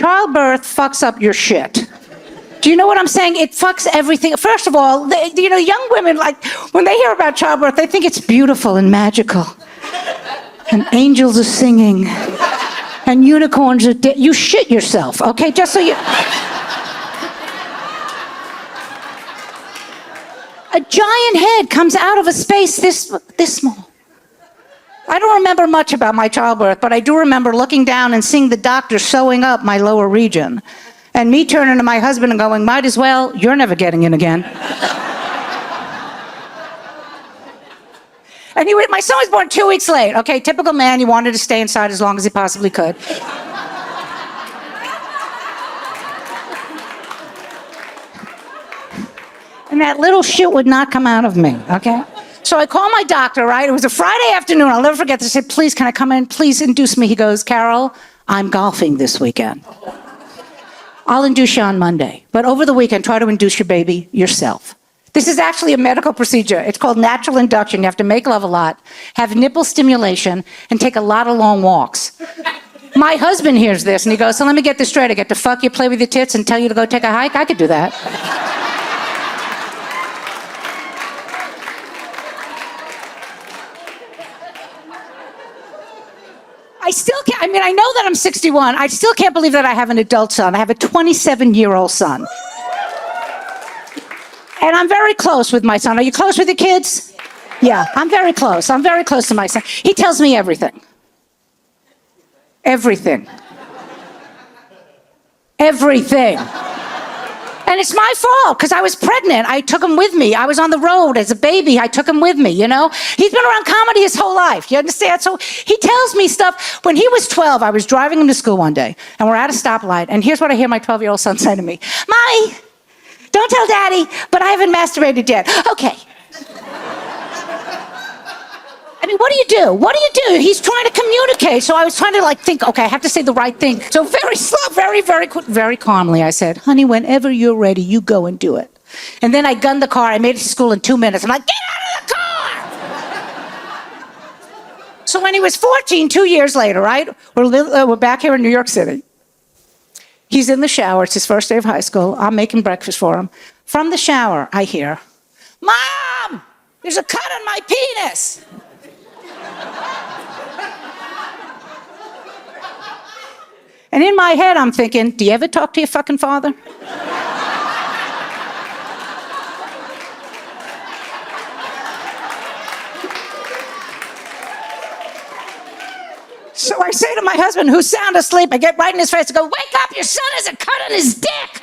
Childbirth fucks up your shit. Do you know what I'm saying? It fucks everything. First of all, young women, like, when they hear about childbirth, they think it's beautiful and magical. And angels are singing. And unicorns are dead. You shit yourself, okay? Just so you... A giant head comes out of a space this small. I don't remember much about my childbirth, but I do remember looking down and seeing the doctor sewing up my lower region. And me turning to my husband and going, might as well, you're never getting in again. And my son was born 2 weeks late. Okay, typical man, he wanted to stay inside as long as he possibly could. And that little shit would not come out of me, okay? So I called my doctor, right? It was a Friday afternoon. I'll never forget this. I said, please, can I come in? Please induce me. He goes, Carol, I'm golfing this weekend. I'll induce you on Monday. But over the weekend, try to induce your baby yourself. This is actually a medical procedure. It's called natural induction. You have to make love a lot, have nipple stimulation, and take a lot of long walks. My husband hears this, and he goes, so let me get this straight. I get to fuck you, play with your tits, and tell you to go take a hike? I could do that. I still can't, I know that I'm 61. I still can't believe that I have an adult son. I have a 27-year-old son. And I'm very close with my son. Are you close with your kids? Yeah, I'm very close. I'm very close to my son. He tells me everything. Everything. Everything. And it's my fault, because I was pregnant. I took him with me. I was on the road as a baby. I took him with me, you know? He's been around comedy his whole life, you understand? So he tells me stuff. When he was 12, I was driving him to school one day, and we're at a stoplight, and here's what I hear my 12-year-old son say to me. Mommy, don't tell Daddy, but I haven't masturbated yet. Okay. What do you do? What do you do? He's trying to communicate. So I was trying to think, okay, I have to say the right thing. So very slow, very calmly, I said, honey, whenever you're ready, you go and do it. And then I gunned the car. I made it to school in 2 minutes. I'm like, get out of the car! So when he was 14, 2 years later, right? We're back here in New York City. He's in the shower. It's his first day of high school. I'm making breakfast for him. From the shower, I hear, Mom, there's a cut on my penis. And in my head, I'm thinking, do you ever talk to your fucking father? So I say to my husband, who's sound asleep, I get right in his face and go, wake up, your son has a cut on his dick.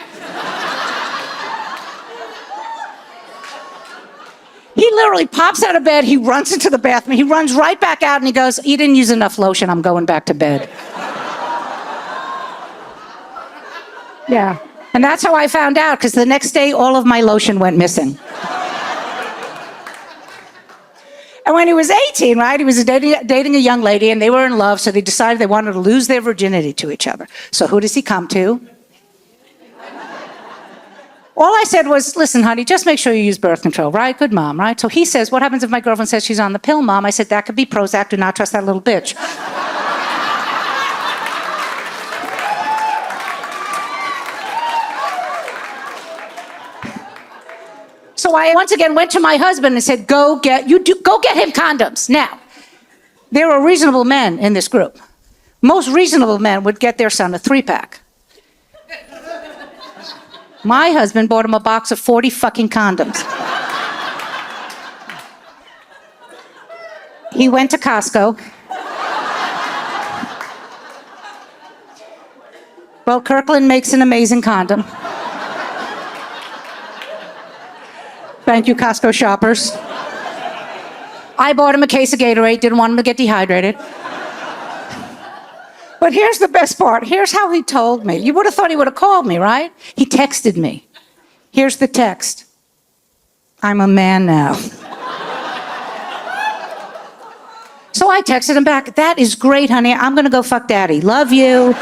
He literally pops out of bed, he runs into the bathroom, he runs right back out and he goes, you didn't use enough lotion, I'm going back to bed. Yeah, and that's how I found out, because the next day, all of my lotion went missing. And when he was 18, right, he was dating a young lady, and they were in love, so they decided they wanted to lose their virginity to each other. So who does he come to? All I said was, listen, honey, just make sure you use birth control, right? Good mom, right? So he says, what happens if my girlfriend says she's on the pill, Mom? I said, that could be Prozac. Do not trust that little bitch. So I once again went to my husband and said, go get him condoms. Now, there are reasonable men in this group. Most reasonable men would get their son a 3-pack. My husband bought him a box of 40 fucking condoms. He went to Costco. Well, Kirkland makes an amazing condom. Thank you, Costco shoppers. I bought him a case of Gatorade, didn't want him to get dehydrated. But here's the best part. Here's how he told me. You would have thought he would have called me, right? He texted me. Here's the text. I'm a man now. So I texted him back, that is great, honey. I'm going to go fuck daddy. Love you.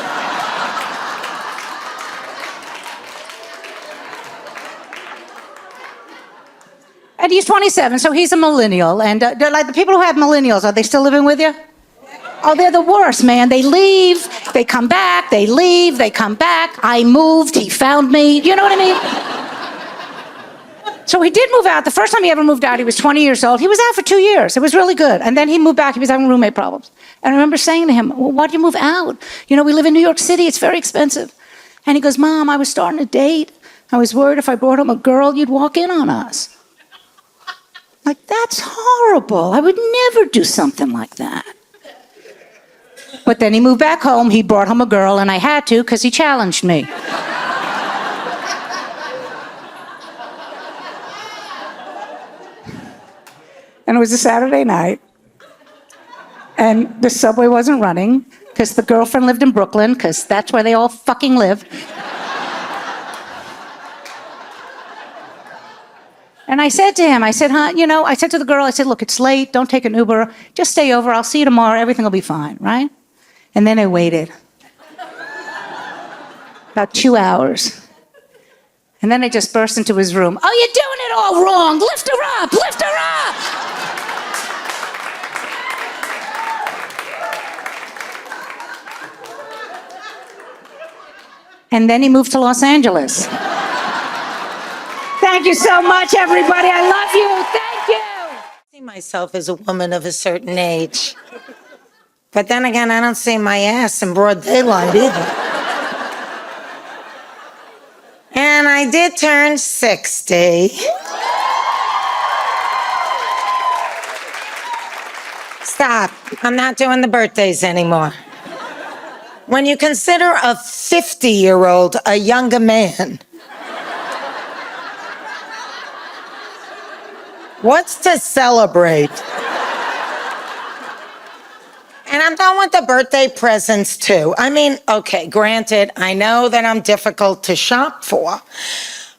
And he's 27, so he's a millennial. And like the people who have millennials, are they still living with you? Oh, they're the worst, man. They leave. They come back, they leave, they come back. I moved, he found me. You know what I mean? So he did move out. The first time he ever moved out, he was 20 years old. He was out for 2 years. It was really good. And then he moved back. He was having roommate problems. And I remember saying to him, well, why do you move out? You know, we live in New York City. It's very expensive. And he goes, Mom, I was starting a date. I was worried if I brought home a girl, you'd walk in on us. Like, that's horrible. I would never do something like that. But then he moved back home. He brought home a girl, and I had to because he challenged me. And it was a Saturday night, and the subway wasn't running because the girlfriend lived in Brooklyn, because that's where they all fucking live. And I said to him, I said, I said to the girl, I said, look, it's late, don't take an Uber, just stay over, I'll see you tomorrow, everything will be fine, right? And then I waited. About 2 hours. And then I just burst into his room. Oh, you're doing it all wrong, lift her up, lift her up! And then he moved to Los Angeles. Thank you so much, everybody. I love you. Thank you. I see myself as a woman of a certain age. But then again, I don't see my ass in broad daylight either. And I did turn 60. Stop. I'm not doing the birthdays anymore. When you consider a 50-year-old a younger man, what's to celebrate? And I'm done with the birthday presents, too. I mean, okay, granted, I know that I'm difficult to shop for,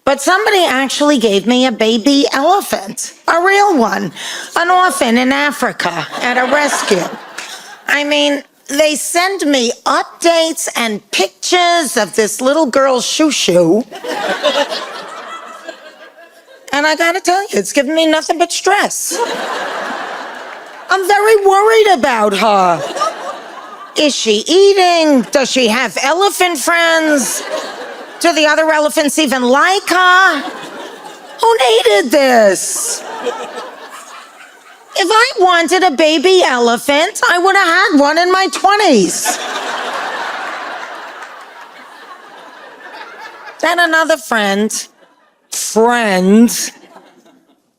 but somebody actually gave me a baby elephant, a real one, an orphan in Africa at a rescue. I mean, they send me updates and pictures of this little girl's shoo-shoo. And I gotta tell you, it's giving me nothing but stress. I'm very worried about her. Is she eating? Does she have elephant friends? Do the other elephants even like her? Who needed this? If I wanted a baby elephant, I would have had one in my 20s. Then another friend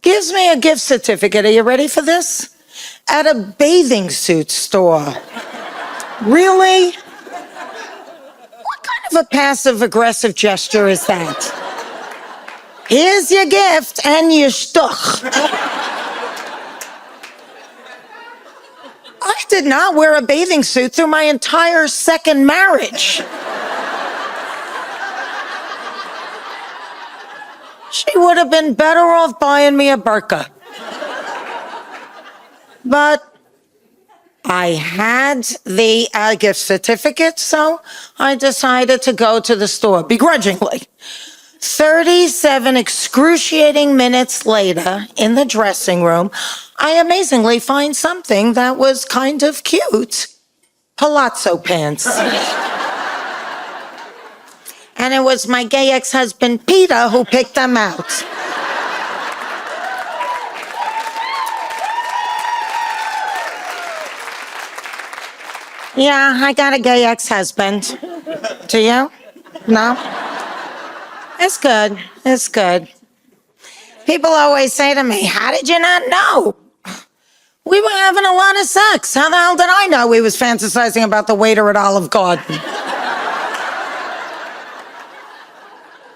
gives me a gift certificate. Are you ready for this? At a bathing suit store. Really? What kind of a passive-aggressive gesture is that? Here's your gift and your shtuch. I did not wear a bathing suit through my entire second marriage. She would have been better off buying me a burqa. But I had the gift certificate, so I decided to go to the store, begrudgingly. 37 excruciating minutes later, in the dressing room, I amazingly find something that was kind of cute. Palazzo pants. And it was my gay ex-husband, Peter, who picked them out. Yeah, I got a gay ex-husband. Do you? No? It's good. It's good. People always say to me, how did you not know? We were having a lot of sex. How the hell did I know he was fantasizing about the waiter at Olive Garden?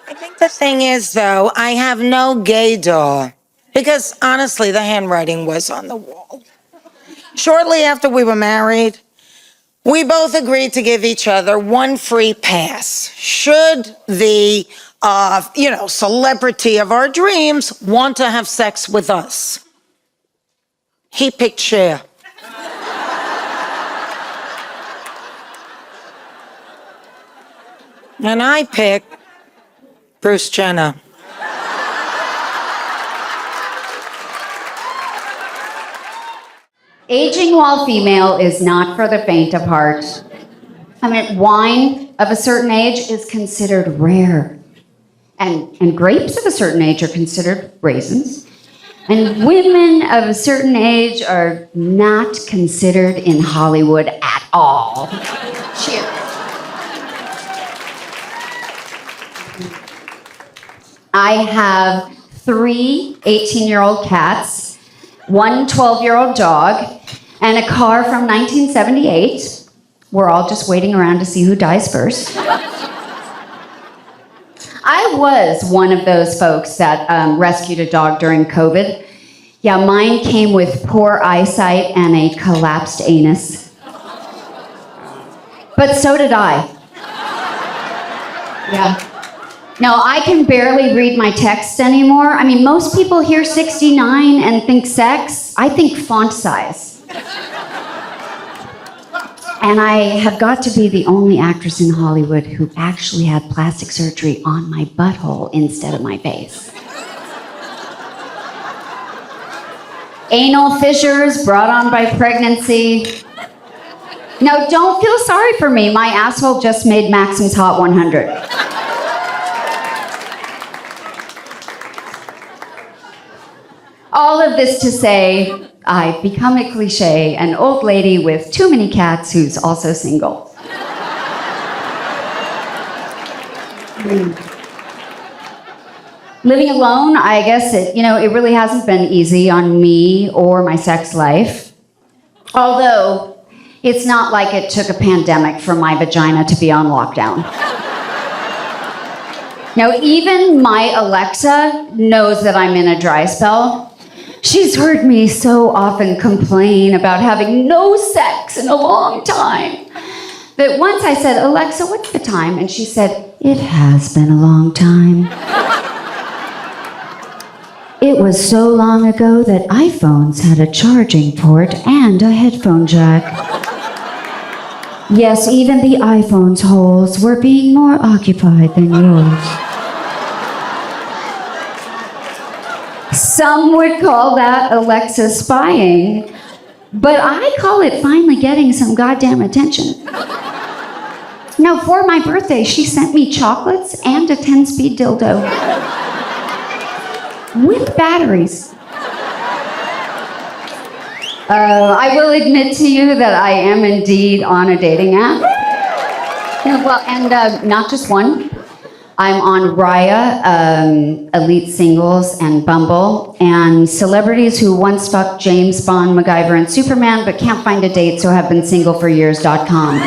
I think the thing is, though, I have no gaydar. Because, honestly, the handwriting was on the wall. Shortly after we were married, we both agreed to give each other one free pass. Should the, celebrity of our dreams want to have sex with us? He picked Cher. And I picked Bruce Jenner. Aging while female is not for the faint of heart. I mean, wine of a certain age is considered rare. And grapes of a certain age are considered raisins. And women of a certain age are not considered in Hollywood at all. Cheers. I have 3 18-year-old cats, 1 12-year-old dog, and a car from 1978. We're all just waiting around to see who dies first. I was one of those folks that rescued a dog during COVID. Yeah, mine came with poor eyesight and a collapsed anus. But so did I. Yeah. No, I can barely read my text anymore. I mean, most people hear 69 and think sex. I think font size. And I have got to be the only actress in Hollywood who actually had plastic surgery on my butthole instead of my face. Anal fissures brought on by pregnancy. No, don't feel sorry for me. My asshole just made Maxim's Hot 100. All of this to say, I've become a cliche, an old lady with too many cats who's also single. Living alone, I guess it really hasn't been easy on me or my sex life. Although, it's not like it took a pandemic for my vagina to be on lockdown. Now, even my Alexa knows that I'm in a dry spell. She's heard me so often complain about having no sex in a long time that once I said, Alexa, what's the time? And she said, it has been a long time. It was so long ago that iPhones had a charging port and a headphone jack. Yes, even the iPhone's holes were being more occupied than yours. Some would call that Alexa spying, but I call it finally getting some goddamn attention. Now, for my birthday, she sent me chocolates and a 10-speed dildo. With batteries. I will admit to you that I am indeed on a dating app. Yeah, well, and not just one. I'm on Raya, Elite Singles, and Bumble, and celebrities who once fucked James Bond, MacGyver, and Superman, but can't find a date, so have been single for years.com.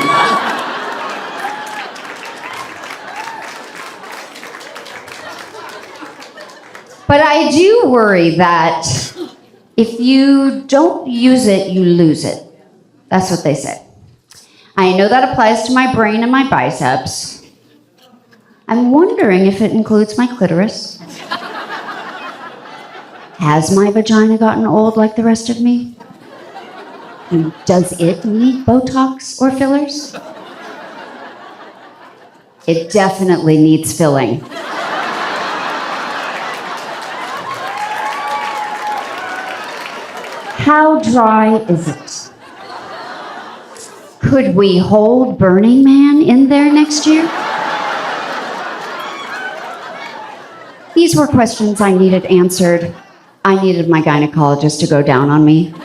But I do worry that if you don't use it, you lose it. That's what they say. I know that applies to my brain and my biceps. I'm wondering if it includes my clitoris. Has my vagina gotten old like the rest of me? And does it need Botox or fillers? It definitely needs filling. How dry is it? Could we hold Burning Man in there next year? These were questions I needed answered. I needed my gynecologist to go down on me. So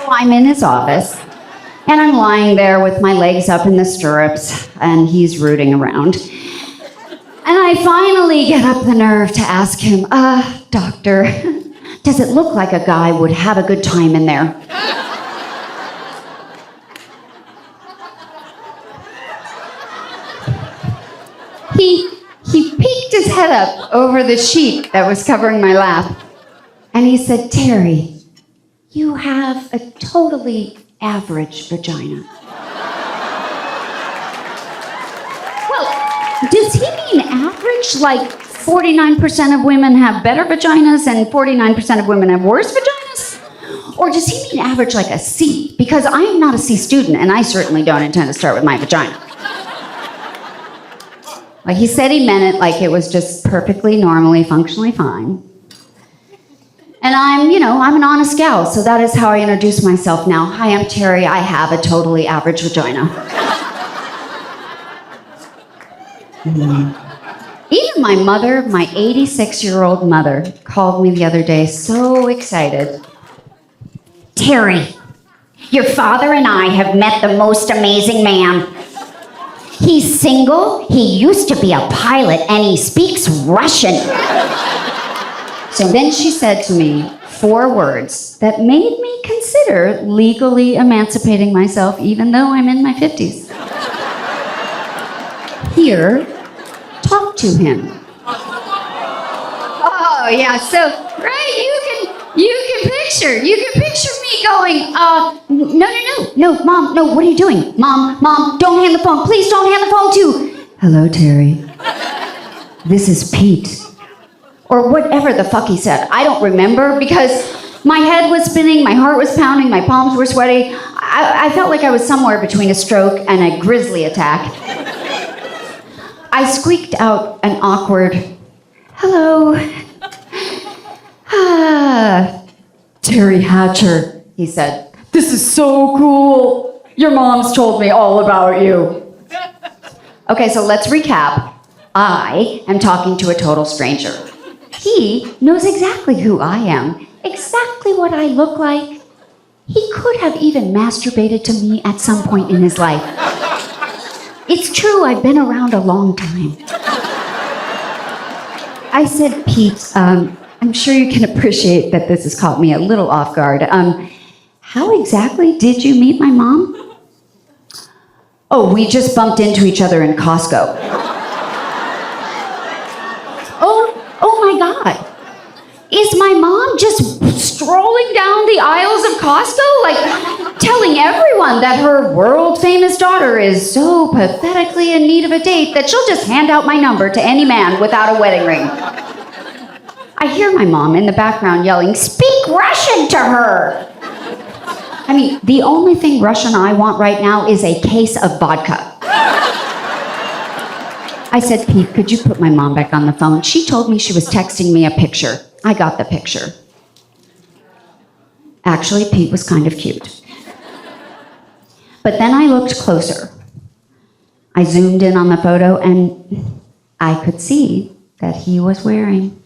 I'm in his office, and I'm lying there with my legs up in the stirrups, and he's rooting around. And I finally get up the nerve to ask him, doctor, does it look like a guy would have a good time in there? He peeked his head up over the sheet that was covering my lap, and he said, Terry, you have a totally average vagina. Well, does he mean average? Like 49% of women have better vaginas and 49% of women have worse vaginas? Or does he mean average like a C? Because I am not a C student, and I certainly don't intend to start with my vagina. Like, he said he meant it like it was just perfectly, normally, functionally fine. And I'm an honest gal, so that is how I introduce myself now. Hi, I'm Terry. I have a totally average vagina. Even my mother, my 86-year-old mother, called me the other day so excited. Terry, your father and I have met the most amazing man. He's single, he used to be a pilot, and he speaks Russian. So then she said to me 4 words that made me consider legally emancipating myself, even though I'm in my 50s. Here, talk to him. Oh yeah, so right, you can picture me going, no, Mom, no, what are you doing? Mom, don't hand the phone, please don't hand the phone to. Hello, Terry. This is Pete. Or whatever the fuck he said. I don't remember because my head was spinning, my heart was pounding, my palms were sweaty. I felt like I was somewhere between a stroke and a grizzly attack. I squeaked out an awkward, hello. Terry Hatcher, he said. This is so cool. Your mom's told me all about you. Okay, so let's recap. I am talking to a total stranger. He knows exactly who I am, exactly what I look like. He could have even masturbated to me at some point in his life. It's true, I've been around a long time. I said, Pete, I'm sure you can appreciate that this has caught me a little off guard. How exactly did you meet my mom? Oh, we just bumped into each other in Costco. Oh my God. Is my mom just strolling down the aisles of Costco, like telling everyone that her world-famous daughter is so pathetically in need of a date that she'll just hand out my number to any man without a wedding ring? I hear my mom in the background yelling, "Speak Russian to her!" I mean, the only thing Russian I want right now is a case of vodka. I said, Pete, could you put my mom back on the phone? She told me she was texting me a picture. I got the picture. Actually, Pete was kind of cute. But then I looked closer. I zoomed in on the photo and I could see that he was wearing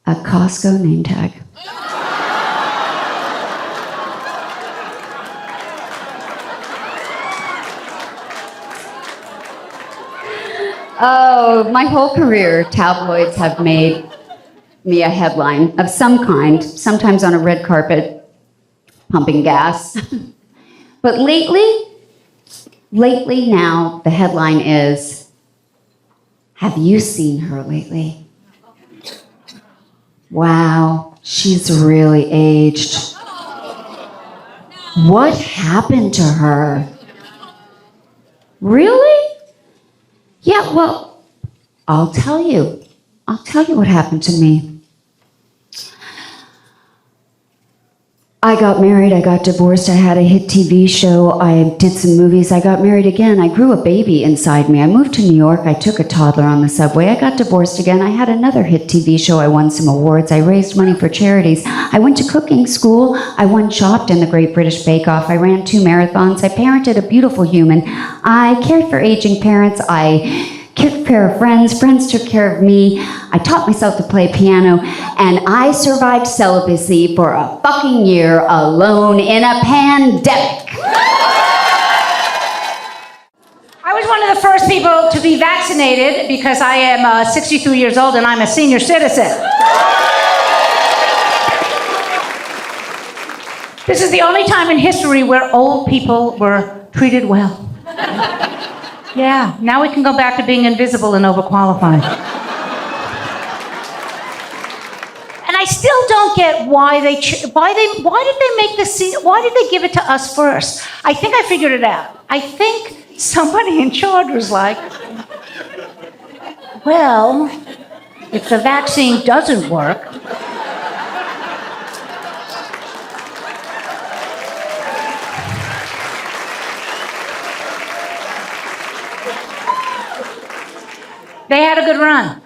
a Costco name tag. Oh, my whole career, tabloids have made me a headline of some kind, sometimes on a red carpet, pumping gas. But lately now, the headline is, have you seen her lately? Wow, she's really aged. What happened to her? Really? Yeah, well, I'll tell you. I'll tell you what happened to me. I got married, I got divorced, I had a hit TV show, I did some movies, I got married again, I grew a baby inside me, I moved to New York, I took a toddler on the subway, I got divorced again, I had another hit TV show, I won some awards, I raised money for charities, I went to cooking school, I won Chopped in the Great British Bake Off, I ran 2 marathons, I parented a beautiful human, I cared for aging parents, I took care of friends, friends took care of me, I taught myself to play piano, and I survived celibacy for a fucking year alone in a pandemic. I was one of the first people to be vaccinated because I am 63 years old and I'm a senior citizen. This is the only time in history where old people were treated well. Yeah, now we can go back to being invisible and overqualified. And I still don't get why did they make this scene? Why did they give it to us first? I think I figured it out. I think somebody in charge was like, well, if the vaccine doesn't work, they had a good run.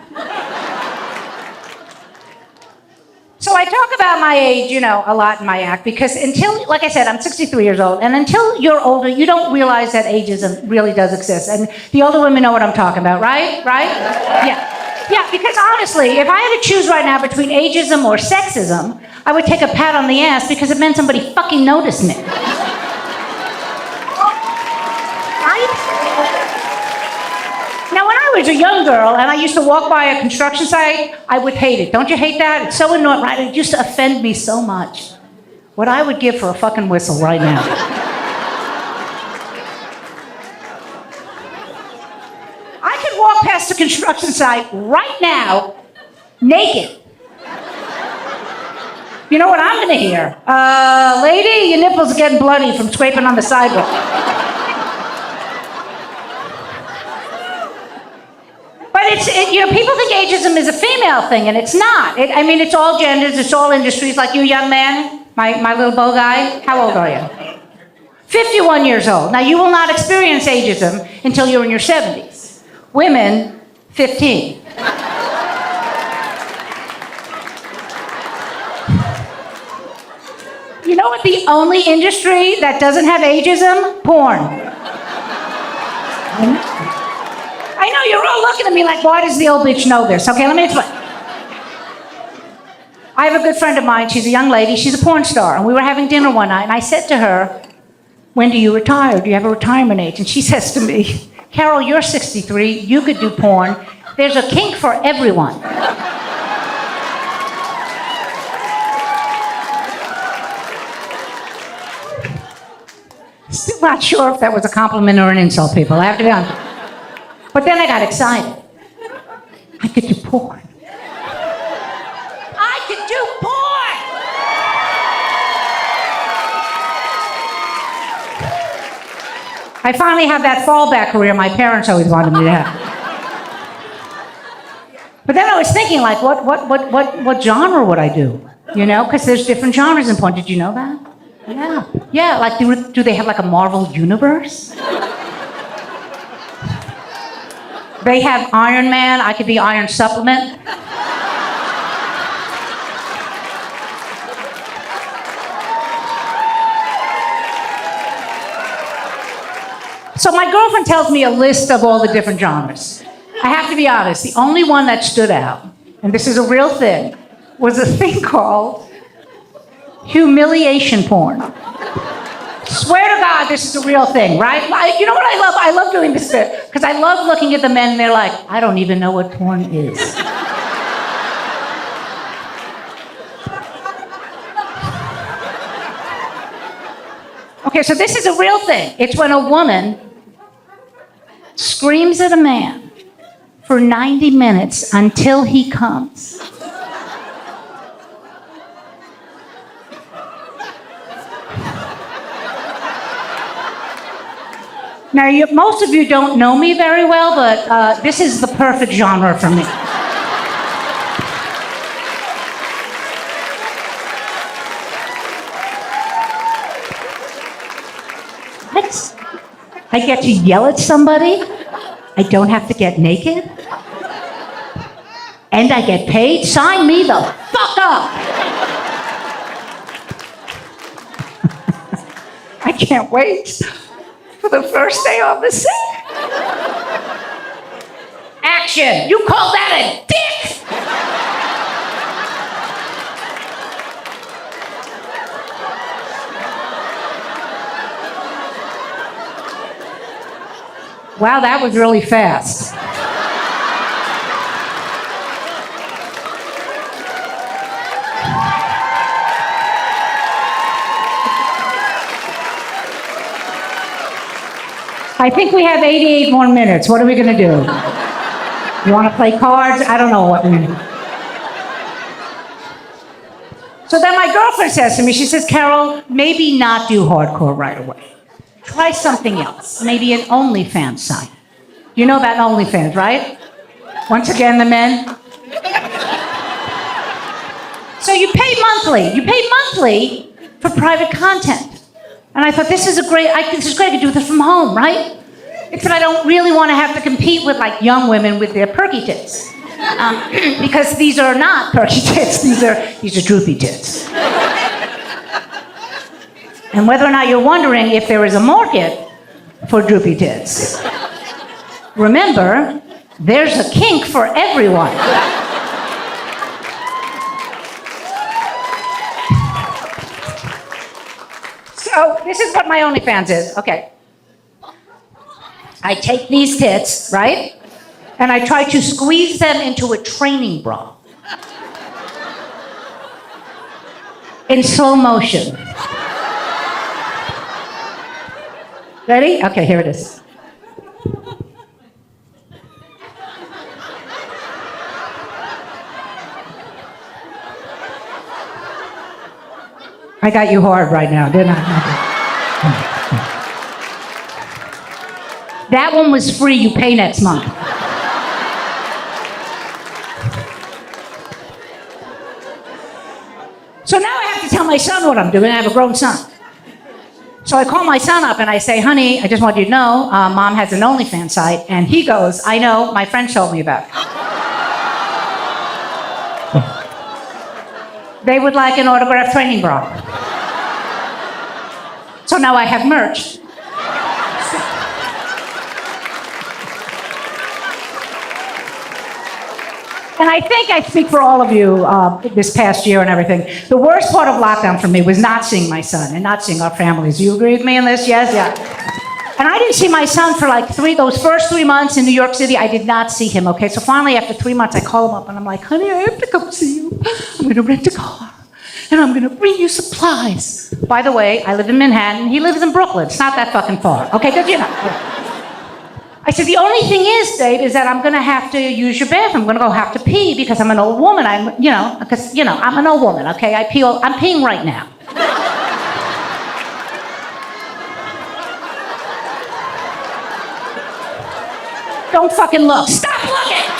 So I about my age, a lot in my act because until, like I said, I'm 63 years old, and until you're older, you don't realize that ageism really does exist. And the older women know what I'm talking about, right? Right? Yeah, because honestly, if I had to choose right now between ageism or sexism, I would take a pat on the ass because it meant somebody fucking noticed me. Now, when I was a young girl and I used to walk by a construction site, I would hate it. Don't you hate that? It's so annoying, right? It used to offend me so much. What I would give for a fucking whistle right now. I could walk past the construction site right now, naked. You know what I'm gonna hear? Lady, your nipples are getting bloody from scraping on the sidewalk. But people think ageism is a female thing, and it's not. It's all genders, it's all industries. Like you, young man, my little bow guy, how old are you? 51 years old. Now, you will not experience ageism until you're in your 70s. Women, 15. You know what the only industry that doesn't have ageism? Porn. I know, you're all looking at me like, why does the old bitch know this? Okay, let me explain. I have a good friend of mine, she's a young lady, she's a porn star, and we were having dinner one night, and I said to her, when do you retire? Do you have a retirement age? And she says to me, Carol, you're 63, you could do porn. There's a kink for everyone. Still not sure if that was a compliment or an insult, people, I have to be honest. But then I got excited. I could do porn. I could do porn! I finally have that fallback career my parents always wanted me to have. But then I was thinking, like, what genre would I do? Because there's different genres in porn. Did you know that? Yeah. Like, do they have like a Marvel universe? They have Iron Man. I could be Iron Supplement. So my girlfriend tells me a list of all the different genres. I have to be honest, the only one that stood out, and this is a real thing, was a thing called humiliation porn. Swear to God, this is a real thing, right? You know what I love? I love doing this bit, because I love looking at the men and they're like, I don't even know what porn is. Okay, so this is a real thing. It's when a woman screams at a man for 90 minutes until he comes. Now, most of you don't know me very well, but this is the perfect genre for me. What? I get to yell at somebody. I don't have to get naked. And I get paid. Sign me the fuck up. I can't wait for the first day on the set. Action! You call that a dick? Wow, that was really fast. I think we have 88 more minutes. What are we going to do? You want to play cards? I don't know what we're going to do. So then my girlfriend says to me, she says, Carol, maybe not do hardcore right away. Try something else. Maybe an OnlyFans site. You know about OnlyFans, right? Once again, the men. So you pay monthly. You pay monthly for private content. And I thought, this is great. I could do this from home, right? Except I don't really want to have to compete with like young women with their perky tits. Because these are not perky tits, these are droopy tits. And whether or not you're wondering if there is a market for droopy tits, remember, there's a kink for everyone. So this is what my OnlyFans is. Okay. I take these tits, right? And I try to squeeze them into a training bra. In slow motion. Ready? Okay, here it is. I got you hard right now, didn't I? That one was free, you pay next month. So now I have to tell my son what I'm doing. I have a grown son. So I call my son up and I say, honey, I just want you to know, mom has an OnlyFans site. And he goes, I know, my friend told me about it. They would like an autographed training bra. So now I have merch. And I think I speak for all of you this past year and everything. The worst part of lockdown for me was not seeing my son and not seeing our families. Do you agree with me on this? Yes? Yeah. And I didn't see my son for like those first 3 months in New York City. I did not see him, okay? So finally, after 3 months, I call him up and I'm like, honey, I have to come see you. I'm going to rent a car and I'm going to bring you supplies. By the way, I live in Manhattan. He lives in Brooklyn. It's not that fucking far, okay? Because, you know. I said, the only thing is, Dave, is that I'm going to have to use your bathroom. I'm going to go have to pee because I'm an old woman. I'm an old woman, okay? I'm peeing right now. Don't fucking look. Stop looking!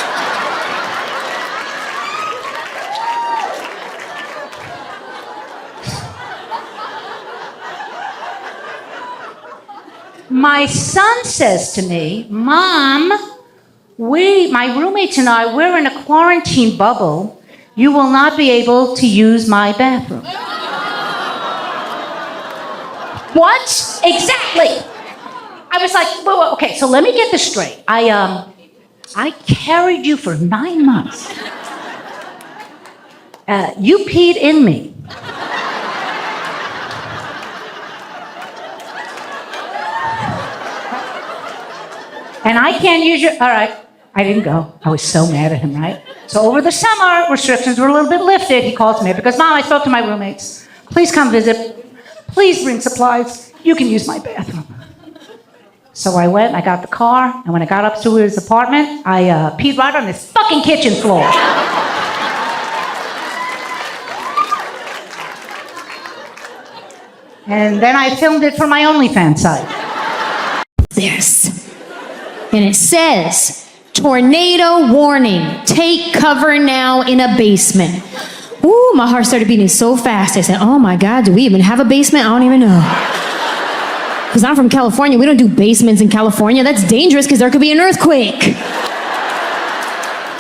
My son says to me, Mom, my roommates and I, we're in a quarantine bubble. You will not be able to use my bathroom. What? Exactly. I was like, well, okay, so let me get this straight. I carried you for 9 months. You peed in me. And I can't use your, all right, I didn't go. I was so mad at him, right? So over the summer, restrictions were a little bit lifted. He calls me because, Mom, I spoke to my roommates. Please come visit. Please bring supplies. You can use my bathroom. So I went, I got the car, and when I got up to his apartment, I peed right on his fucking kitchen floor. And then I filmed it for my OnlyFans site. This. And it says, tornado warning, take cover now in a basement. Ooh, my heart started beating so fast. I said, oh my God, do we even have a basement? I don't even know. Because I'm from California. We don't do basements in California. That's dangerous because there could be an earthquake.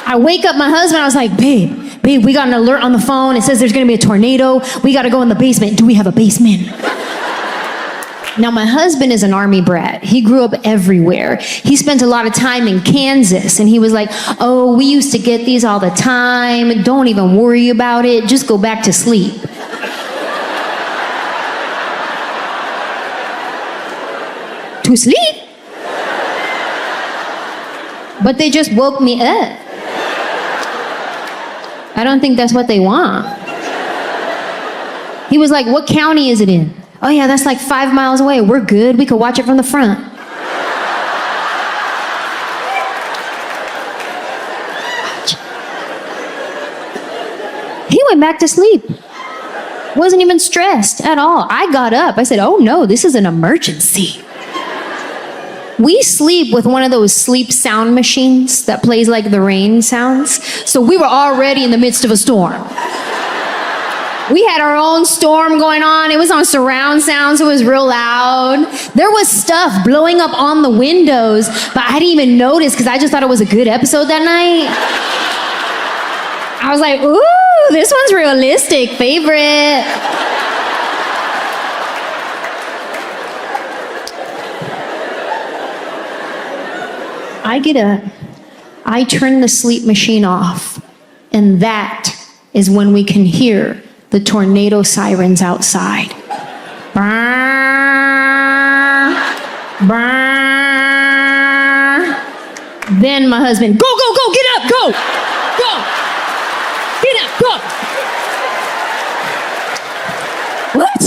I wake up my husband. I was like, babe, we got an alert on the phone. It says there's going to be a tornado. We got to go in the basement. Do we have a basement? Now, my husband is an army brat. He grew up everywhere. He spent a lot of time in Kansas, and he was like, oh, we used to get these all the time. Don't even worry about it. Just go back to sleep. To sleep? But they just woke me up. I don't think that's what they want. He was like, what county is it in? Oh yeah, that's like 5 miles away. We're good. We could watch it from the front. He went back to sleep. Wasn't even stressed at all. I got up. I said, oh no, this is an emergency. We sleep with one of those sleep sound machines that plays like the rain sounds. So we were already in the midst of a storm. We had our own storm going on. It was on surround sound, so it was real loud. There was stuff blowing up on the windows, but I didn't even notice because I just thought it was a good episode that night. I was like, ooh, this one's realistic, favorite. I turn the sleep machine off, and that is when we can hear the tornado sirens outside. Brrr, brrr. Then my husband, go, go, go, get up, go, go, get up, go. What?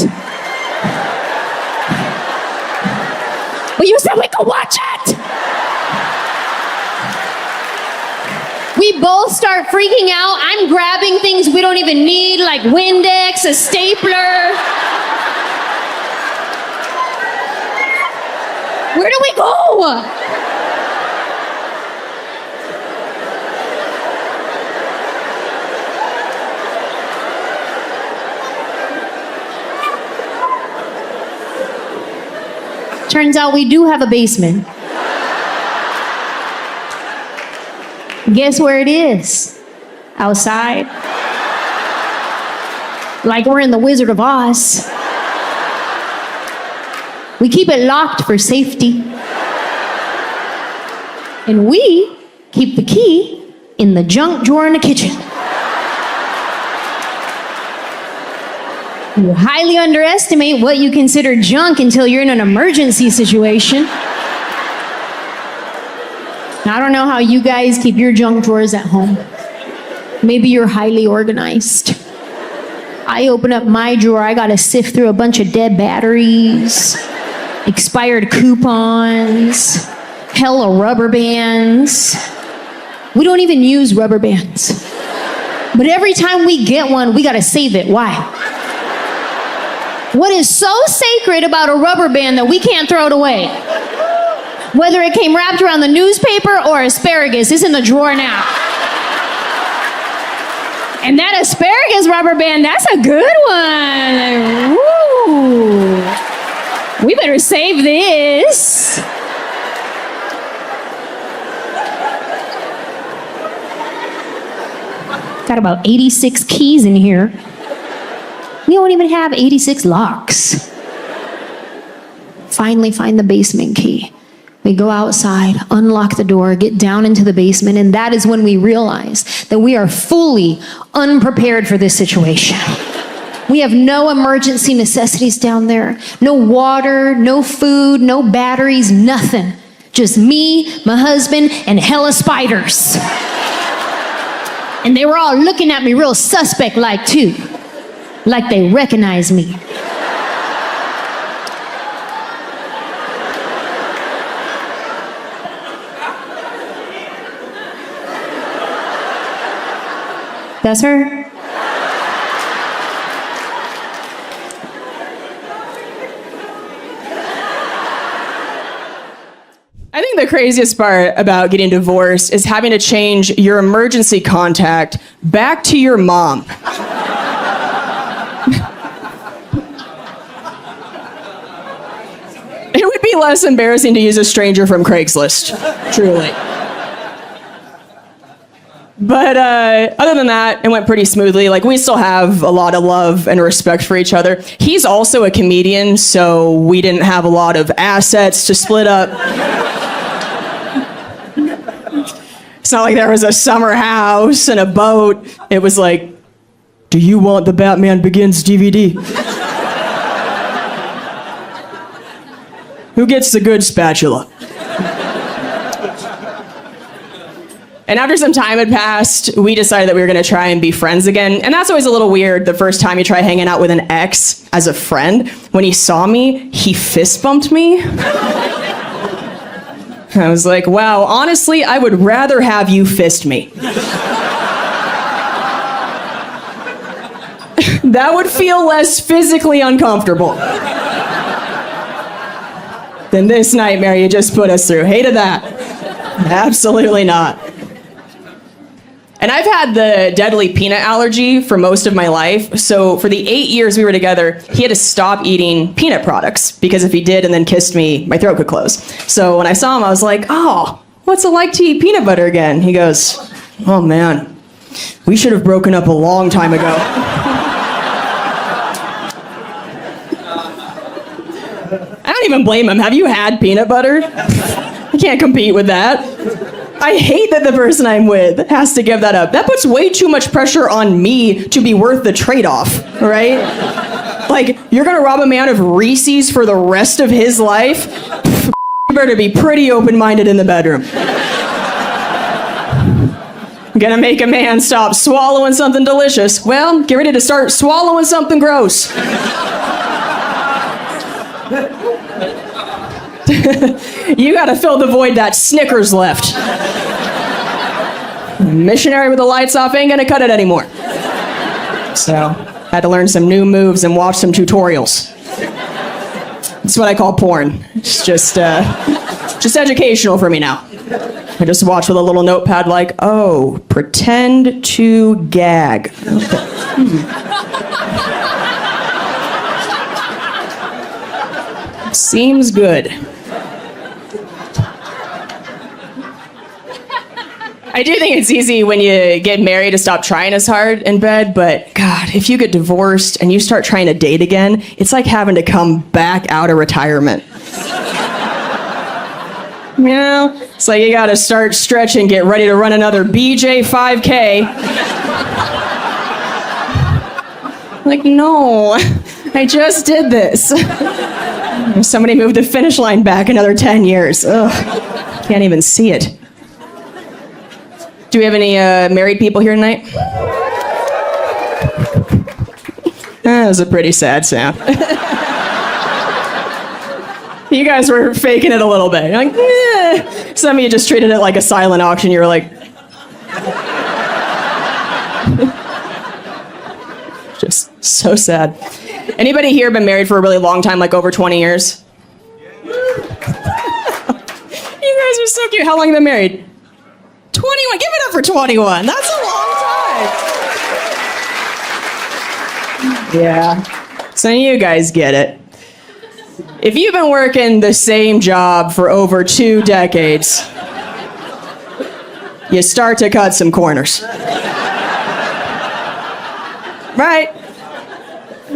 Well, you said we could watch it. We both start freaking out. I'm grabbing things we don't even need, like Windex, a stapler. Where do we go? Turns out we do have a basement. Guess where it is? Outside. Like we're in the Wizard of Oz. We keep it locked for safety. And we keep the key in the junk drawer in the kitchen. You highly underestimate what you consider junk until you're in an emergency situation. I don't know how you guys keep your junk drawers at home. Maybe you're highly organized. I open up my drawer, I gotta sift through a bunch of dead batteries, expired coupons, hella rubber bands. We don't even use rubber bands. But every time we get one, we gotta save it. Why? What is so sacred about a rubber band that we can't throw it away? Whether it came wrapped around the newspaper or asparagus, it's in the drawer now. And that asparagus rubber band, that's a good one. Woo. We better save this. Got about 86 keys in here. We don't even have 86 locks. Finally find the basement key. We go outside, unlock the door, get down into the basement, and that is when we realize that we are fully unprepared for this situation. We have no emergency necessities down there. No water, no food, no batteries, nothing. Just me, my husband, and hella spiders. And they were all looking at me real suspect-like too. Like they recognize me. That's her. I think the craziest part about getting divorced is having to change your emergency contact back to your mom. It would be less embarrassing to use a stranger from Craigslist, truly. But other than that, it went pretty smoothly. Like, we still have a lot of love and respect for each other. He's also a comedian, so we didn't have a lot of assets to split up. It's not like there was a summer house and a boat. It was like, do you want the Batman Begins DVD? Who gets the good spatula? And after some time had passed, we decided that we were going to try and be friends again. And that's always a little weird the first time you try hanging out with an ex as a friend. When he saw me, he fist bumped me. I was like, wow, honestly, I would rather have you fist me. That would feel less physically uncomfortable than this nightmare you just put us through. Hated that. Absolutely not. And I've had the deadly peanut allergy for most of my life. So for the 8 years we were together, he had to stop eating peanut products because if he did and then kissed me, my throat could close. So when I saw him, I was like, oh, what's it like to eat peanut butter again? He goes, oh man, We should have broken up a long time ago. I don't even blame him. Have you had peanut butter? I can't compete with that. I hate that the person I'm with has to give that up. That puts way too much pressure on me to be worth the trade-off, right? Like, you're gonna rob a man of Reese's for the rest of his life? You better be pretty open-minded in the bedroom. Gonna make a man stop swallowing something delicious. Well, get ready to start swallowing something gross. You gotta fill the void that Snickers left. Missionary with the lights off ain't gonna cut it anymore. So, had to learn some new moves and watch some tutorials. That's what I call porn. It's just educational for me now. I just watch with a little notepad like, oh, pretend to gag. Seems good. I do think it's easy when you get married to stop trying as hard in bed, but God, if you get divorced and you start trying to date again, it's like having to come back out of retirement. You know, it's like you gotta start stretching, get ready to run another BJ 5K. Like, no, I just did this. Somebody moved the finish line back another 10 years. Ugh, can't even see it. Do we have any married people here tonight? That was a pretty sad sound. You guys were faking it a little bit. You're like, eh. Some of you just treated it like a silent auction. You were like... Just so sad. Anybody here been married for a really long time, like over 20 years? You guys are so cute. How long have you been married? 21. Give it up for 21. That's a long time. Yeah. So you guys get it. If you've been working the same job for over 2 decades, you start to cut some corners. Right?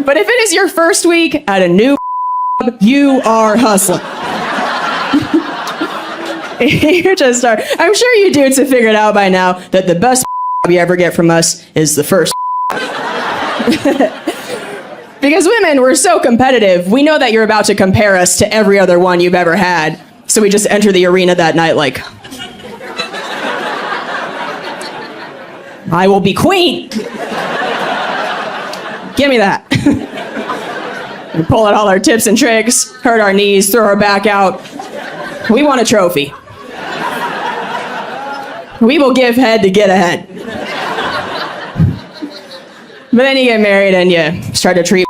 But if it is your first week at a new job, you are hustling. You're just starting. I'm sure you dudes have figured out by now that the best you ever get from us is the first. Because women, we're so competitive, we know that you're about to compare us to every other one you've ever had. So we just enter the arena that night like, I will be queen. Give me that. We pull out all our tips and tricks, hurt our knees, throw our back out. We want a trophy. We will give head to get ahead. But then you get married and you start to treat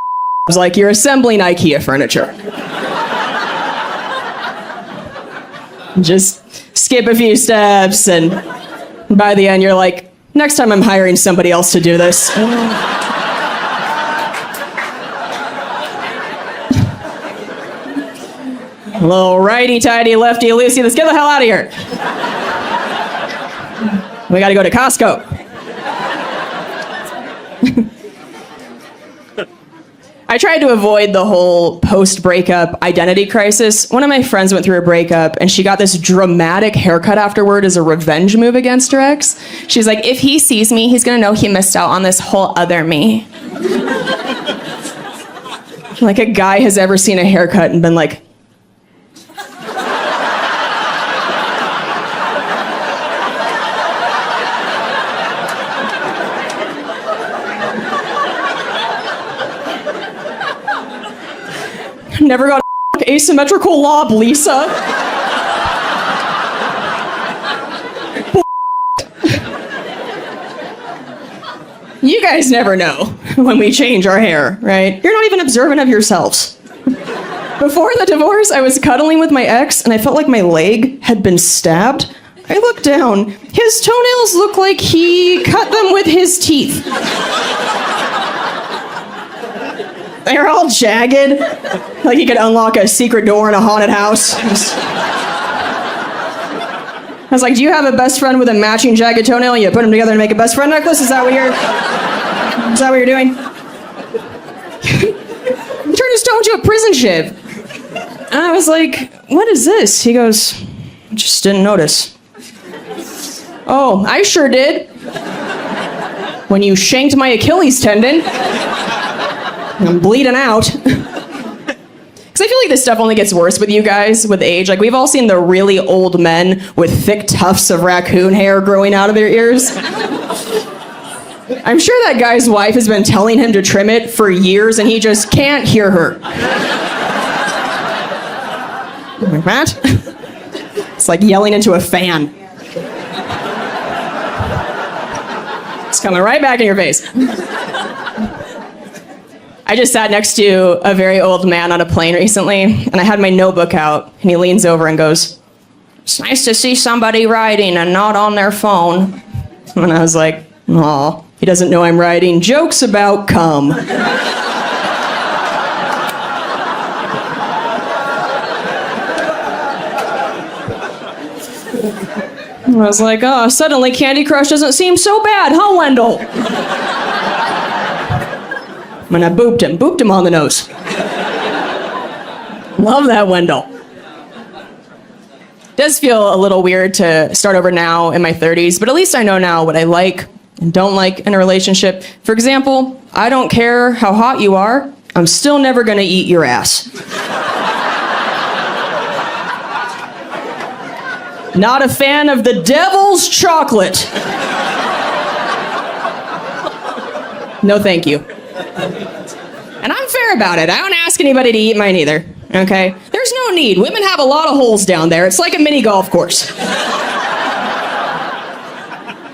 like you're assembling IKEA furniture. Just skip a few steps and by the end you're like, next time I'm hiring somebody else to do this. A little righty-tighty, lefty-loosey, let's get the hell out of here. We gotta go to Costco. I tried to avoid the whole post-breakup identity crisis. One of my friends went through a breakup and she got this dramatic haircut afterward as a revenge move against her ex. She's like, if he sees me, he's gonna know he missed out on this whole other me. Like a guy has ever seen a haircut and been like, never got a asymmetrical lob, Lisa. You guys never know when we change our hair, right? You're not even observant of yourselves. Before the divorce, I was cuddling with my ex and I felt like my leg had been stabbed. I looked down. His toenails look like he cut them with his teeth. They're all jagged, like you could unlock a secret door in a haunted house. was like, do you have a best friend with a matching jagged toenail and you put them together to make a best friend necklace? Is that what you're doing? He turned his toe into a prison shiv. And I was like, what is this? He goes, I just didn't notice. Oh, I sure did. When you shanked my Achilles tendon. I'm bleeding out. Because I feel like this stuff only gets worse with you guys with age. Like, we've all seen the really old men with thick tufts of raccoon hair growing out of their ears. I'm sure that guy's wife has been telling him to trim it for years and he just can't hear her. Like that? It's like yelling into a fan. It's coming right back in your face. I just sat next to a very old man on a plane recently, and I had my notebook out, and he leans over and goes, it's nice to see somebody writing and not on their phone. And I was like, aw, he doesn't know I'm writing jokes about cum. I was like, oh, suddenly Candy Crush doesn't seem so bad, huh, Wendell? And I booped him on the nose. Love that, Wendell. Does feel a little weird to start over now in my 30s, but at least I know now what I like and don't like in a relationship. For example, I don't care how hot you are, I'm still never gonna eat your ass. Not a fan of the devil's chocolate. No, thank you. And I'm fair about it. I don't ask anybody to eat mine either, okay? There's no need. Women have a lot of holes down there. It's like a mini golf course.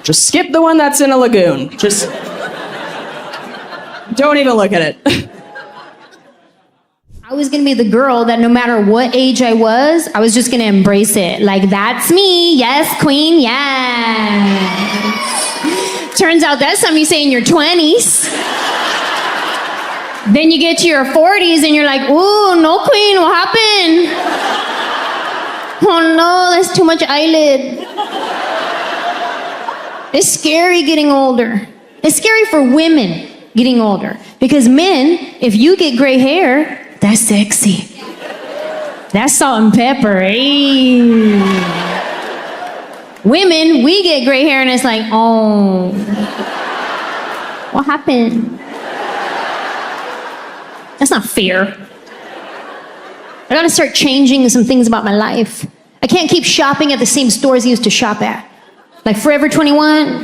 Just skip the one that's in a lagoon. Just don't even look at it. I was gonna be the girl that no matter what age I was just gonna embrace it. Like, that's me. Yes, queen, yes. Turns out that's something you say in your 20s. Then you get to your 40s and you're like, ooh, no, queen, what happened? Oh no, that's too much eyelid. It's scary getting older. It's scary for women getting older. Because men, if you get gray hair, that's sexy. That's salt and pepper, eh? Women, we get gray hair and it's like, oh, what happened? That's not fair. I gotta start changing some things about my life. I can't keep shopping at the same stores I used to shop at. Like Forever 21?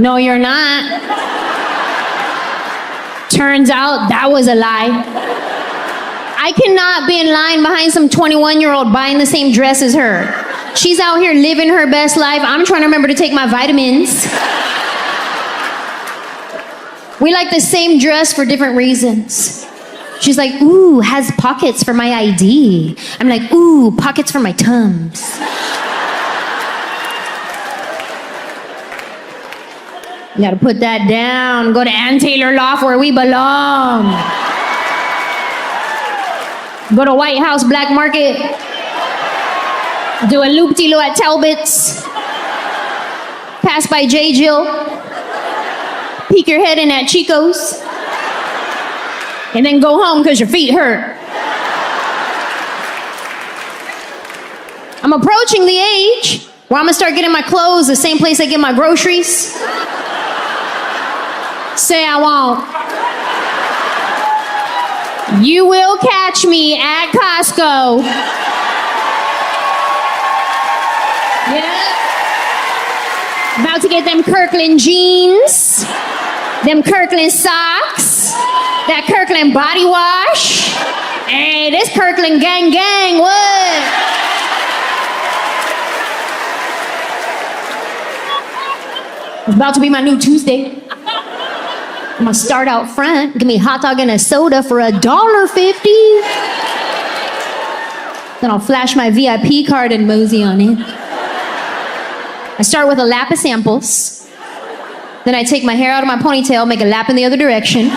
No, you're not. Turns out that was a lie. I cannot be in line behind some 21-year-old buying the same dress as her. She's out here living her best life. I'm trying to remember to take my vitamins. We like the same dress for different reasons. She's like, ooh, has pockets for my ID. I'm like, ooh, pockets for my Tums. You gotta put that down. Go to Ann Taylor Loft where we belong. Go to White House Black Market. Do a loop-de-loo at Talbot's. Pass by J. Jill. Peek your head in at Chico's. And then go home because your feet hurt. I'm approaching the age where I'm gonna start getting my clothes the same place I get my groceries. Say I won't. You will catch me at Costco. Yeah. About to get them Kirkland jeans, them Kirkland socks, that Kirkland body wash. Hey, this Kirkland gang gang, what? It's about to be my new Tuesday. I'm gonna start out front, give me a hot dog and a soda for $1.50. Then I'll flash my VIP card and mosey on in. I start with a lap of samples. Then I take my hair out of my ponytail, make a lap in the other direction.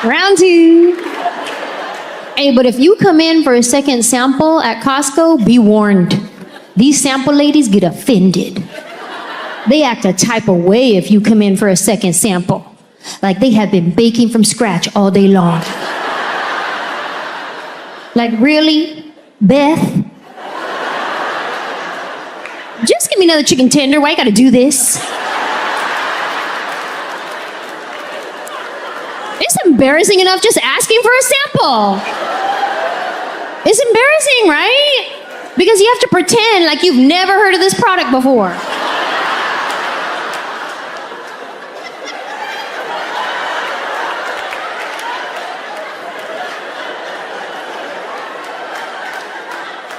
Round two. Hey, but if you come in for a second sample at Costco, be warned. These sample ladies get offended. They act a type of way if you come in for a second sample. Like they have been baking from scratch all day long. Like, really? Beth? Just give me another chicken tender. Why you gotta do this? It's embarrassing enough just asking for a sample. It's embarrassing, right? Because you have to pretend like you've never heard of this product before.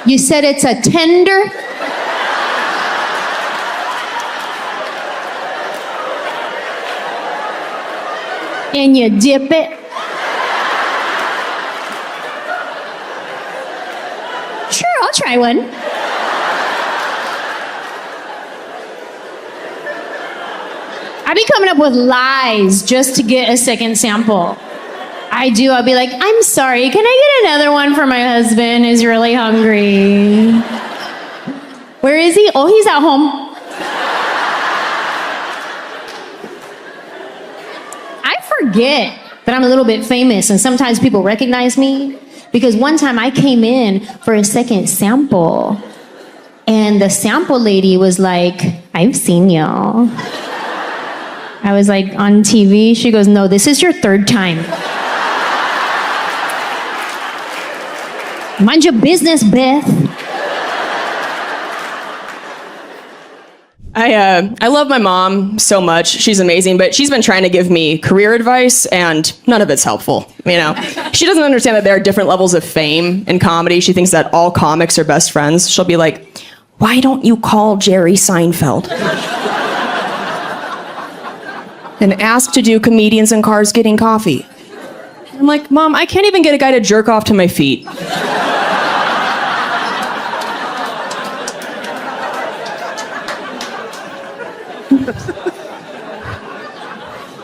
You said it's a tender? And you dip it? Sure, I'll try one. I be coming up with lies just to get a second sample. I do. I'll be like, I'm sorry, can I get another one for my husband who's really hungry? Where is he? Oh, he's at home. I forget that I'm a little bit famous and sometimes people recognize me because one time I came in for a second sample and the sample lady was like, I've seen y'all. I was like, on TV? She goes, no, this is your third time. Mind your business, Beth. I love my mom so much. She's amazing, but she's been trying to give me career advice and none of it's helpful. You know, she doesn't understand that there are different levels of fame in comedy. She thinks that all comics are best friends. She'll be like, why don't you call Jerry Seinfeld? And ask to do comedians in cars getting coffee. I'm like, Mom, I can't even get a guy to jerk off to my feet.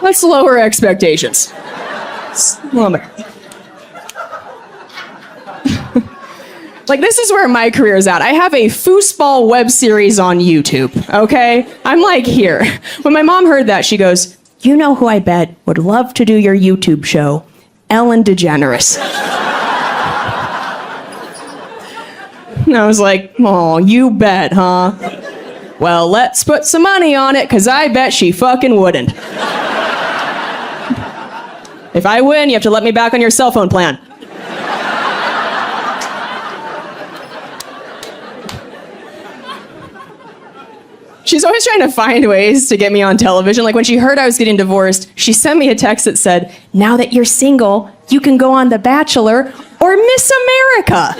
Let's lower expectations. Like, this is where my career is at. I have a foosball web series on YouTube, okay? I'm like here. When my mom heard that, she goes, you know who I bet would love to do your YouTube show? Ellen DeGeneres. And I was like, oh, you bet, huh? Well, let's put some money on it, because I bet she fucking wouldn't. If I win, you have to let me back on your cell phone plan. She's always trying to find ways to get me on television. Like when she heard I was getting divorced, she sent me a text that said, now that you're single, you can go on The Bachelor or Miss America.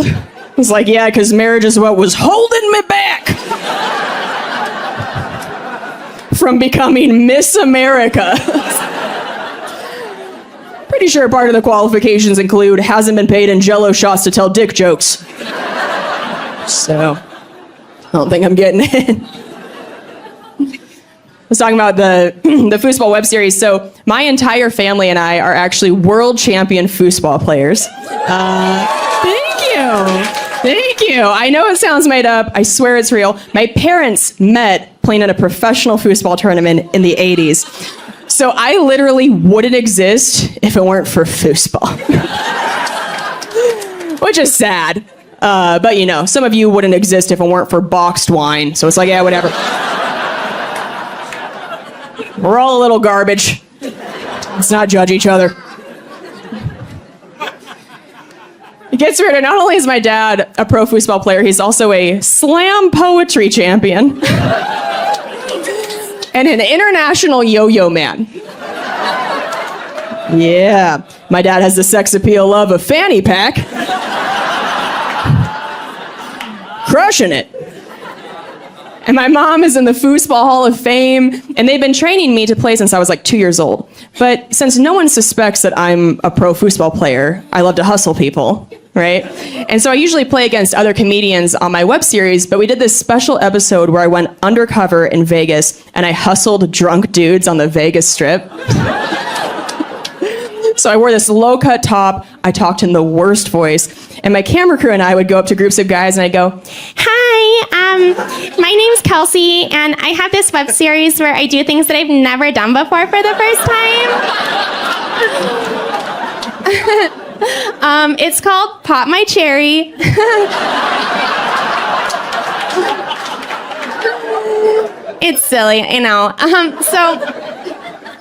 I was like, yeah, because marriage is what was holding me back from becoming Miss America. Pretty sure part of the qualifications include hasn't been paid in Jell-O shots to tell dick jokes. So, I don't think I'm getting in. I was talking about the foosball web series. So, my entire family and I are actually world champion foosball players. Thank you. Thank you. I know it sounds made up. I swear it's real. My parents met playing in a professional foosball tournament in the 80s. So I literally wouldn't exist if it weren't for foosball. Which is sad. But you know, some of you wouldn't exist if it weren't for boxed wine. So it's like, yeah, whatever. We're all a little garbage. Let's not judge each other. It gets weirder. Not only is my dad a pro foosball player, he's also a slam poetry champion. And an international yo-yo man. Yeah, my dad has the sex appeal of a fanny pack. Crushing it. And my mom is in the Foosball Hall of Fame, and they've been training me to play since I was like 2 years old. But since no one suspects that I'm a pro foosball player, I love to hustle people, right? And so I usually play against other comedians on my web series, but we did this special episode where I went undercover in Vegas, and I hustled drunk dudes on the Vegas Strip. So I wore this low-cut top. I talked in the worst voice. And my camera crew and I would go up to groups of guys and I'd go, Hi, my name's Kelsey, and I have this web series where I do things that I've never done before for the first time. It's called Pop My Cherry. It's silly, I know. So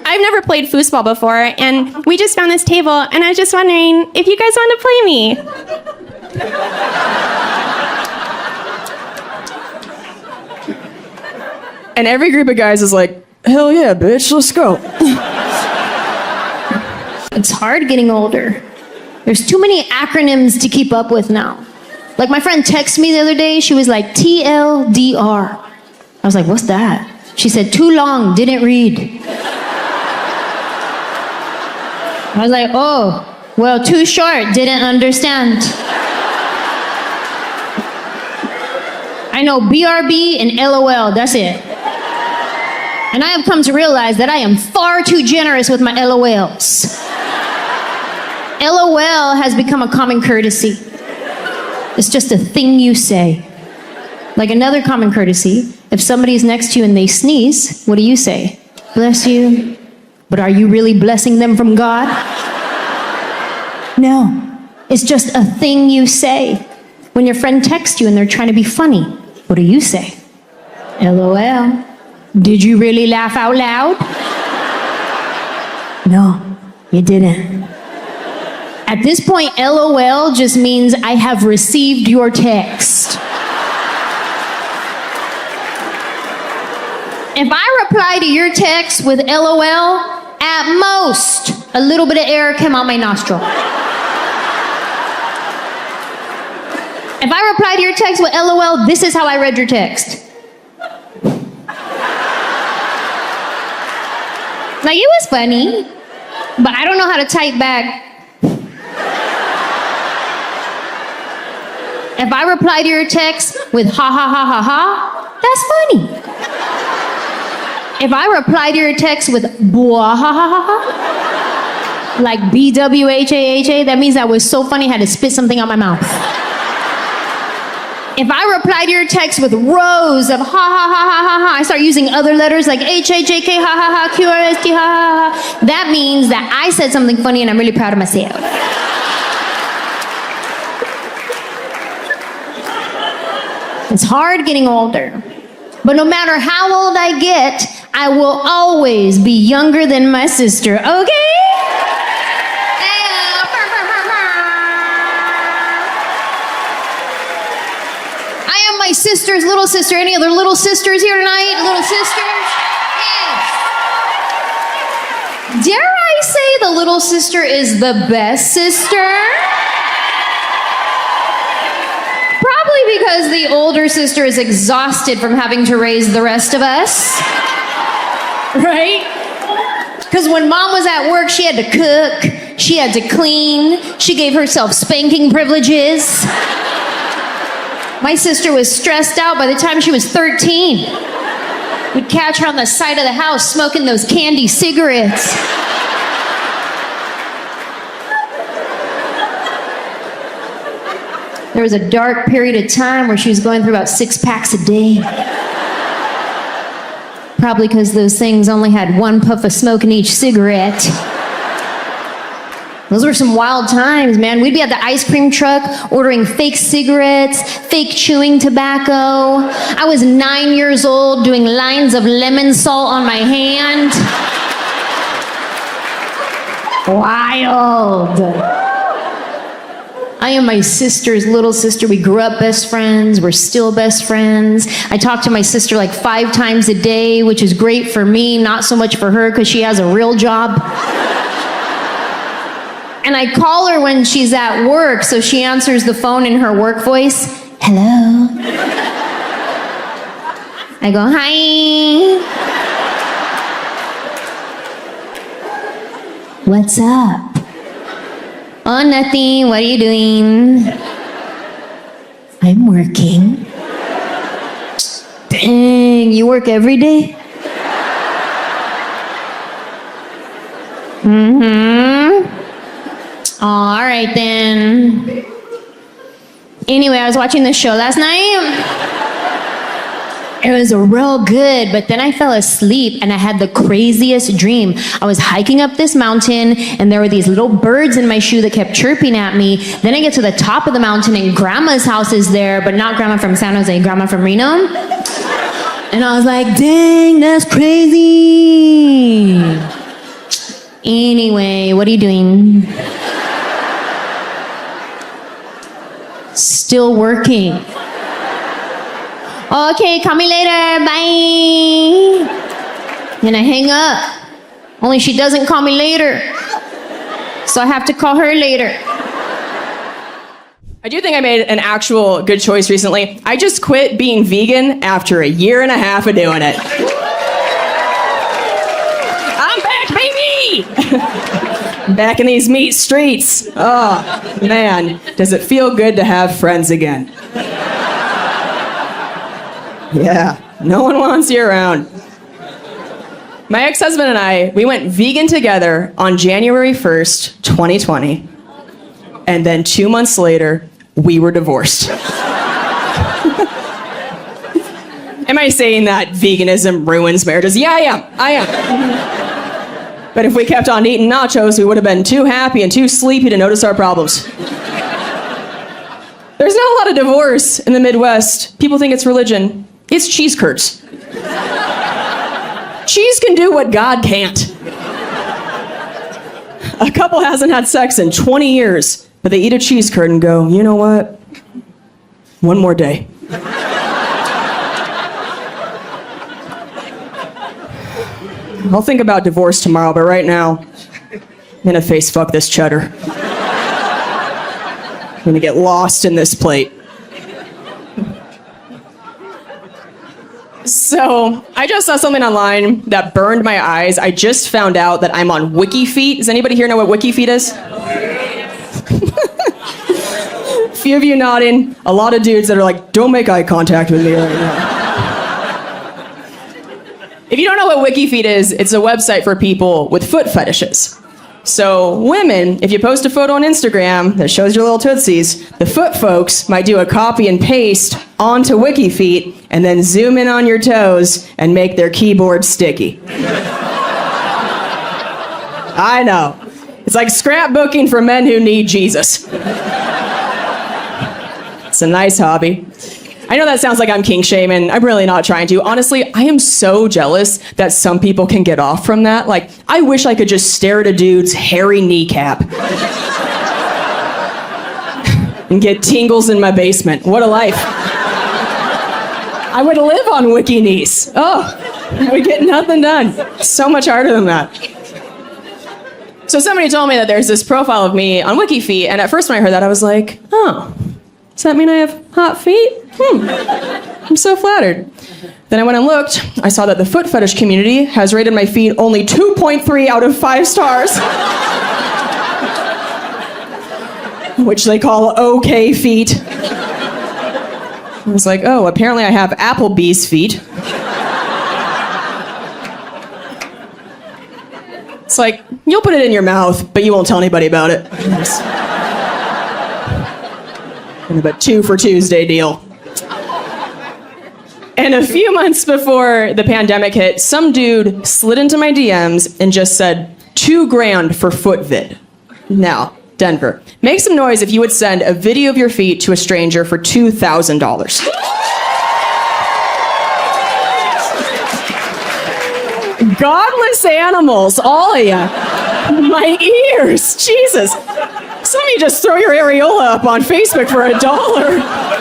I've never played foosball before, and we just found this table, and I was just wondering if you guys want to play me. and every group of guys is like, hell yeah, bitch, let's go. It's hard getting older. There's too many acronyms to keep up with now. Like my friend texted me the other day, she was like, TLDR. I was like, what's that? She said, too long, didn't read. I was like, oh, well, too short, didn't understand. I know BRB and LOL, that's it. And I have come to realize that I am far too generous with my LOLs. LOL has become a common courtesy. It's just a thing you say. Like another common courtesy, if somebody's next to you and they sneeze, what do you say? Bless you. But are you really blessing them from God? No. It's just a thing you say. When your friend texts you and they're trying to be funny, what do you say? LOL. Did you really laugh out loud? No, you didn't. At this point, LOL just means I have received your text. If I reply to your text with LOL, at most, a little bit of air came out my nostril. If I reply to your text with LOL, this is how I read your text. Like, it was funny, but I don't know how to type back. If I reply to your text with ha ha ha ha ha, that's funny. If I reply to your text with bwah ha ha ha ha, like BWHAHA, that means that was so funny I had to spit something out my mouth. If I reply to your text with rows of ha ha ha ha ha ha, I start using other letters like HAJK ha ha ha, QRST ha ha ha, that means that I said something funny and I'm really proud of myself. It's hard getting older. But no matter how old I get, I will always be younger than my sister, okay? I am my sister's little sister. Any other little sisters here tonight? Little sisters? Yes. Dare I say the little sister is the best sister? Probably because the older sister is exhausted from having to raise the rest of us. Right? Because when mom was at work, she had to cook, she had to clean, she gave herself spanking privileges. My sister was stressed out by the time she was 13. We'd catch her on the side of the house smoking those candy cigarettes. There was a dark period of time where she was going through about 6 packs a day. Probably because those things only had 1 puff of smoke in each cigarette. Those were some wild times, man. We'd be at the ice cream truck ordering fake cigarettes, fake chewing tobacco. I was 9 years old doing lines of lemon salt on my hand. Wild. I am my sister's little sister. We grew up best friends. We're still best friends. I talk to my sister like 5 times a day, which is great for me, not so much for her because she has a real job. And I call her when she's at work, so she answers the phone in her work voice. Hello. I go, hi. What's up? Oh, nothing. What are you doing? I'm working. Dang, you work every day? Mm-hmm. All right then. Anyway, I was watching the show last night. It was real good, but then I fell asleep and I had the craziest dream. I was hiking up this mountain and there were these little birds in my shoe that kept chirping at me. Then I get to the top of the mountain and grandma's house is there, but not grandma from San Jose, grandma from Reno. And I was like, dang, that's crazy. Anyway, what are you doing? Still working. Okay, call me later, bye. And I hang up. Only she doesn't call me later. So I have to call her later. I do think I made an actual good choice recently. I just quit being vegan after a year and a half of doing it. I'm back, baby! Back in these meat streets. Oh, man, does it feel good to have friends again? Yeah, no one wants you around. My ex-husband and I, we went vegan together on January 1st, 2020. And then 2 months later, we were divorced. Am I saying that veganism ruins marriages? Yeah, I am. But if we kept on eating nachos, we would have been too happy and too sleepy to notice our problems. There's not a lot of divorce in the Midwest. People think it's religion. It's cheese curds. Cheese can do what God can't. A couple hasn't had sex in 20 years, but they eat a cheese curd and go, you know what? One more day. I'll think about divorce tomorrow, but right now, I'm gonna face fuck this cheddar. I'm gonna get lost in this plate. So, I just saw something online that burned my eyes. I just found out that I'm on WikiFeet. Does anybody here know what WikiFeet is? A few of you nodding. A lot of dudes that are like, don't make eye contact with me right now. If you don't know what WikiFeet is, it's a website for people with foot fetishes. So women, if you post a photo on Instagram that shows your little tootsies, the foot folks might do a copy and paste onto WikiFeet and then zoom in on your toes and make their keyboard sticky. I know. It's like scrapbooking for men who need Jesus. It's a nice hobby. I know that sounds like I'm kink shaming. I'm really not trying to. Honestly, I am so jealous that some people can get off from that. Like, I wish I could just stare at a dude's hairy kneecap and get tingles in my basement. What a life. I would live on Wiki knees. Oh, I would get nothing done. So much harder than that. So somebody told me that there's this profile of me on WikiFeet, and at first when I heard that, I was like, oh, does that mean I have hot feet? I'm so flattered. Then I went and looked. I saw that the foot fetish community has rated my feet only 2.3 out of 5 stars. Which they call okay feet. I was like, oh, apparently I have Applebee's feet. It's like, you'll put it in your mouth, but you won't tell anybody about it. But 2 for Tuesday deal. And a few months before the pandemic hit, some dude slid into my DMs and just said, $2,000 for foot vid. Now, Denver, make some noise if you would send a video of your feet to a stranger for $2,000. Godless animals, all of ya. My ears, Jesus. Some of you just throw your areola up on Facebook for $1.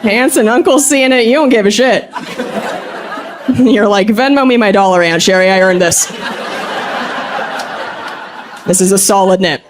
Aunts and uncles seeing it, you don't give a shit. You're like, Venmo me my dollar, Aunt Sherry, I earned this. This is a solid nip.